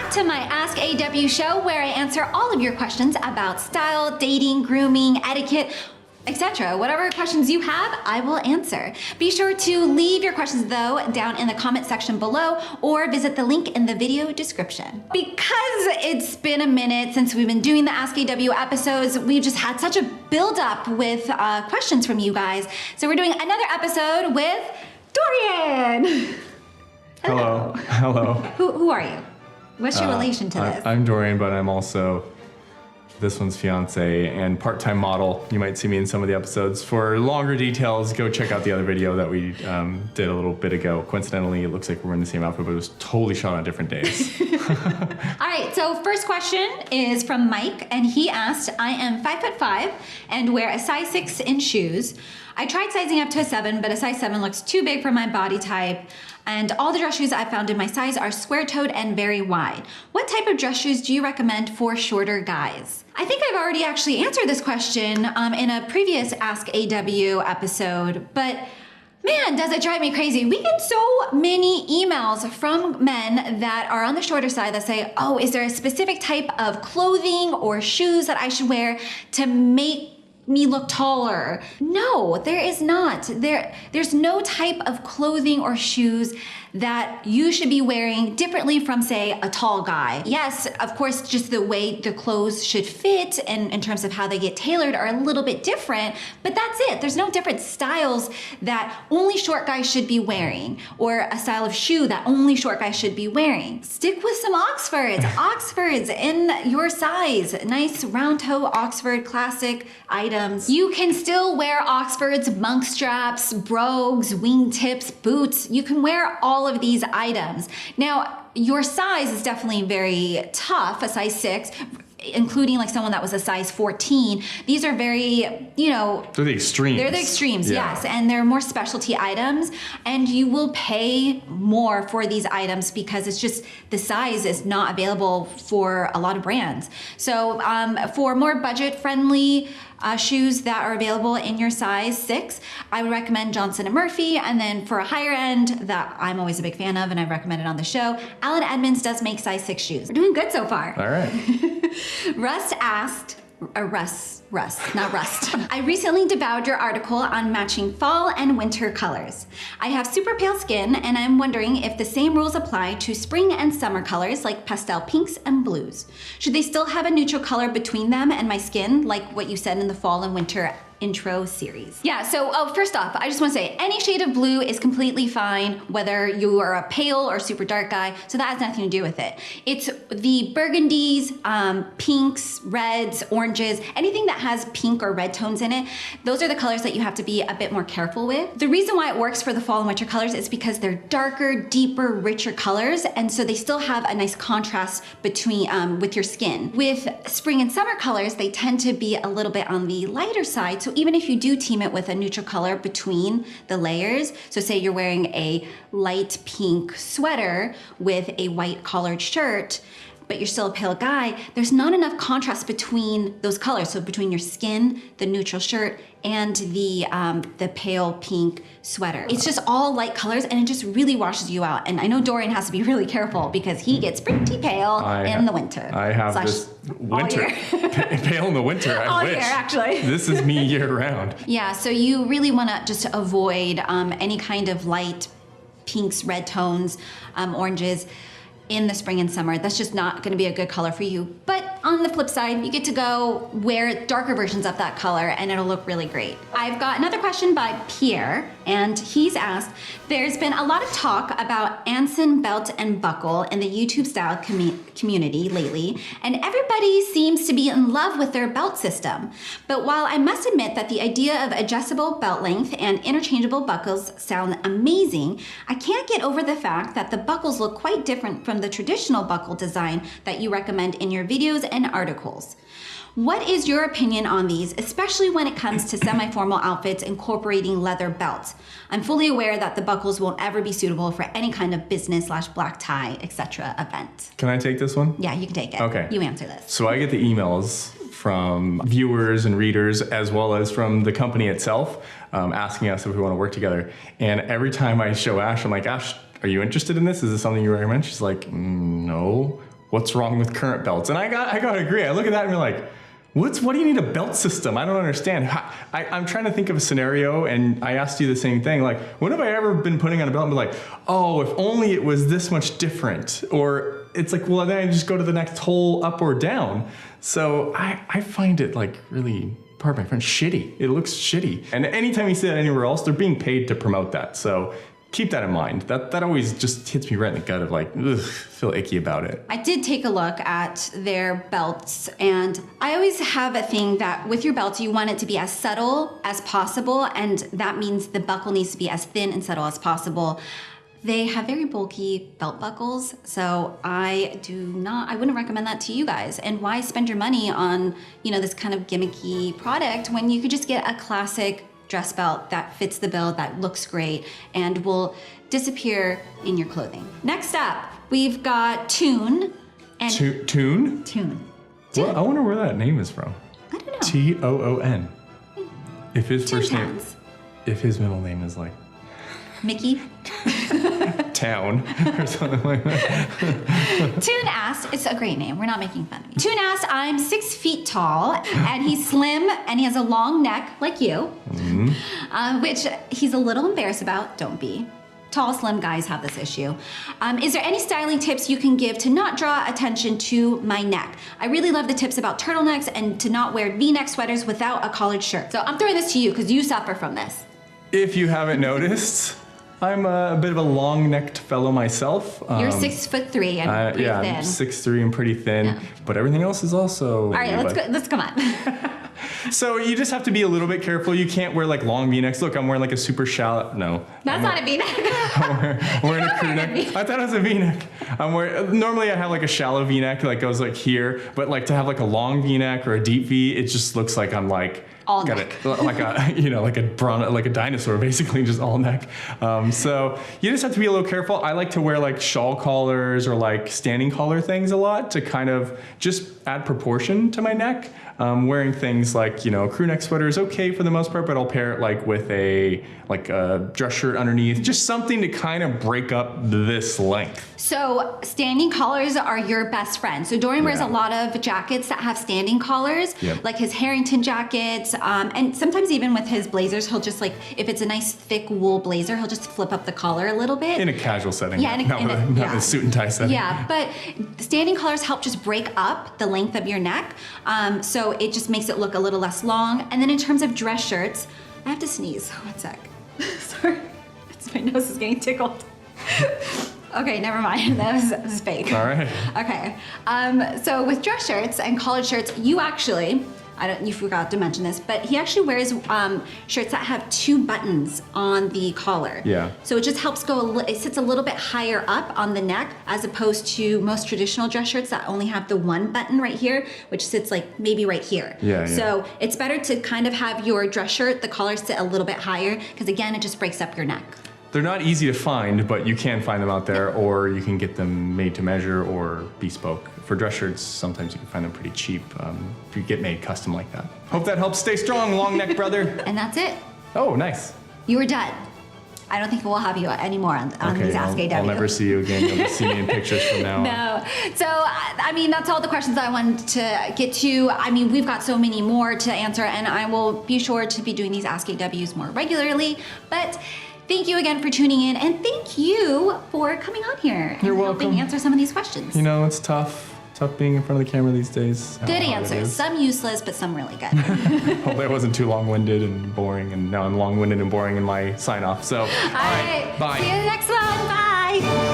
back to my AskAW show where I answer all of your questions about style, dating, grooming, etiquette, etc. Whatever questions you have, I will answer. Be sure to leave your questions though down in the comment section below or visit the link in the video description. Because it's been a minute since we've been doing the AskAW episodes, we've just had such a build-up with questions from you guys. So we're doing another episode with Dorian. Hello. Hello. Who are you? What's your relation to this? I'm Dorian, but I'm also this one's fiance and part-time model. You might see me in some of the episodes. For longer details, go check out the other video that we did a little bit ago. Coincidentally, it looks like we're in the same outfit, but it was totally shot on different days. All right, so first question is from Mike, and he asked, I am 5'5" and wear a size 6 in shoes. I tried sizing up to a 7, but a size 7 looks too big for my body type. And all the dress shoes I found in my size are square-toed and very wide. What type of dress shoes do you recommend for shorter guys? I think I've already actually answered this question in a previous AskAW episode, but man, does it drive me crazy. We get so many emails from men that are on the shorter side that say, oh, is there a specific type of clothing or shoes that I should wear to make me look taller? No, there is not. There's no type of clothing or shoes that you should be wearing differently from, say, a tall guy. Yes, of course, just the way the clothes should fit and in terms of how they get tailored are a little bit different, but that's it. There's no different styles that only short guys should be wearing or a style of shoe that only short guys should be wearing. Stick with some Oxfords. Oxfords in your size. Nice round toe Oxford classic items. You can still wear Oxfords, monk straps, brogues, wingtips, boots. You can wear all of these items. Now, your size is definitely very tough, a size 6, including like someone that was a size 14. These are very, you know, They're the extremes. They're the extremes, Yeah. yes. And they're more specialty items, and you will pay more for these items because it's just the size is not available for a lot of brands. So for more budget-friendly shoes that are available in your size 6, I would recommend Johnson & Murphy. And then for a higher end that I'm always a big fan of and I recommend it on the show, Allen Edmonds does make size 6 shoes. We're doing good so far. All right. Russ asked, Russ, not Rust. I recently devoured your article on matching fall and winter colors. I have super pale skin and I'm wondering if the same rules apply to spring and summer colors like pastel pinks and blues. Should they still have a neutral color between them and my skin like what you said in the fall and winter intro series? Yeah, so first off, I just want to say any shade of blue is completely fine, whether you are a pale or super dark guy, so that has nothing to do with it. It's the burgundies, pinks, reds, oranges, anything that has pink or red tones in it, those are the colors that you have to be a bit more careful with. The reason why it works for the fall and winter colors is because they're darker, deeper, richer colors, and so they still have a nice contrast between with your skin. With spring and summer colors, they tend to be a little bit on the lighter side, so even if you do team it with a neutral color between the layers, so say you're wearing a light pink sweater with a white collared shirt, but you're still a pale guy, there's not enough contrast between those colors. So between your skin, the neutral shirt, and the pale pink sweater. It's just all light colors and it just really washes you out. And I know Dorian has to be really careful because he gets pretty pale in the winter. I have this winter. Pale in the winter, I wish. All year, actually. This is me year round. Yeah, so you really wanna just avoid any kind of light pinks, red tones, oranges in the spring and summer. That's just not gonna be a good color for you. But on the flip side, you get to go wear darker versions of that color and it'll look really great. I've got another question by Pierre, and he's asked, there's been a lot of talk about Anson belt and buckle in the YouTube style community lately, and everybody seems to be in love with their belt system. But while I must admit that the idea of adjustable belt length and interchangeable buckles sound amazing, I can't get over the fact that the buckles look quite different from the traditional buckle design that you recommend in your videos and articles. What is your opinion on these, especially when it comes to semi-formal outfits incorporating leather belts? I'm fully aware that the buckles won't ever be suitable for any kind of business/black tie, etc. event. Can I take this one? Yeah, you can take it. Okay. You answer this. So I get the emails from viewers and readers as well as from the company itself asking us if we want to work together. And every time I show Ash, I'm like, Ash, are you interested in this? Is this something you recommend? She's like, no. what's wrong with current belts? And I got to agree. I look at that and be like, what do you need a belt system? I don't understand. I'm trying to think of a scenario, and I asked you the same thing. Like, when have I ever been putting on a belt and be like, oh, if only it was this much different? Or it's like, well, then I just go to the next hole up or down. So I find it like really, pardon my French, shitty. It looks shitty. And anytime you see that anywhere else, they're being paid to promote that. So keep that in mind. That always just hits me right in the gut of like, ugh, feel icky about it. I did take a look at their belts, and I always have a thing that with your belts, you want it to be as subtle as possible, and that means the buckle needs to be as thin and subtle as possible. They have very bulky belt buckles, so I wouldn't recommend that to you guys. And why spend your money on, this kind of gimmicky product when you could just get a classic dress belt that fits the bill, that looks great, and will disappear in your clothing. Next up, we've got Toon. And Toon? Toon. Well, I wonder where that name is from. I don't know. Toon. If his first name, Towns. if his middle name is like Mickey. Town or something like that. Toon asked, it's a great name, we're not making fun of you. Toon asked, I'm 6 feet tall, and he's slim, and he has a long neck, like you, which he's a little embarrassed about. Don't be. Tall, slim guys have this issue. Is there any styling tips you can give to not draw attention to my neck? I really love the tips about turtlenecks and to not wear V-neck sweaters without a collared shirt. So I'm throwing this to you because you suffer from this. If you haven't noticed, I'm a bit of a long-necked fellow myself. You're 6'3" and pretty thin. I'm 6'3" and pretty thin, but everything else is also. All right, let's come on. So you just have to be a little bit careful. You can't wear like long V-necks. Look, I'm wearing like a super shallow. No, that's not a V-neck. I'm wearing a crew neck. I thought it was a V-neck. Normally I have like a shallow V-neck that goes like here, but like to have like a long V-neck or a deep V, it just looks like I'm like. All neck. Like a dinosaur, basically, just all neck. So you just have to be a little careful. I like to wear like shawl collars or like standing collar things a lot to kind of just add proportion to my neck. Wearing things like, a crew neck sweater is okay for the most part, but I'll pair it like with a dress shirt underneath, just something to kind of break up this length. So standing collars are your best friend. So Dorian wears a lot of jackets that have standing collars, like his Harrington jackets, and sometimes even with his blazers, he'll just like, if it's a nice thick wool blazer, he'll just flip up the collar a little bit. In a casual setting, not a suit and tie setting. Yeah, but standing collars help just break up the length of your neck, so it just makes it look a little less long. And then in terms of dress shirts, I have to sneeze. One sec. Sorry, my nose is getting tickled. Okay, never mind. That was fake. All right. Okay. So with dress shirts and collared shirts, you forgot to mention this, but he actually wears shirts that have 2 buttons on the collar. Yeah. So it just helps it sits a little bit higher up on the neck as opposed to most traditional dress shirts that only have the 1 button right here, which sits like maybe right here. Yeah. So it's better to kind of have your dress shirt, the collar sit a little bit higher, because again, it just breaks up your neck. They're not easy to find, but you can find them out there, or you can get them made to measure or bespoke. For dress shirts, sometimes you can find them pretty cheap if you get made custom like that. Hope that helps. Stay strong, long neck brother. And that's it. Oh, nice. You were done. I don't think we'll have you anymore on these AskAW. I'll never see you again. You'll just see me in pictures from now on. No. So, that's all the questions I wanted to get to. We've got so many more to answer, and I will be sure to be doing these AskAWs more regularly. But thank you again for tuning in, and thank you for coming on here and helping answer some of these questions. It's tough. Tough being in front of the camera these days. Good answers. Some useless, but some really good. Hopefully I wasn't too long-winded and boring, and now I'm long-winded and boring in my sign-off. So, all right, bye. See you in the next one. Bye.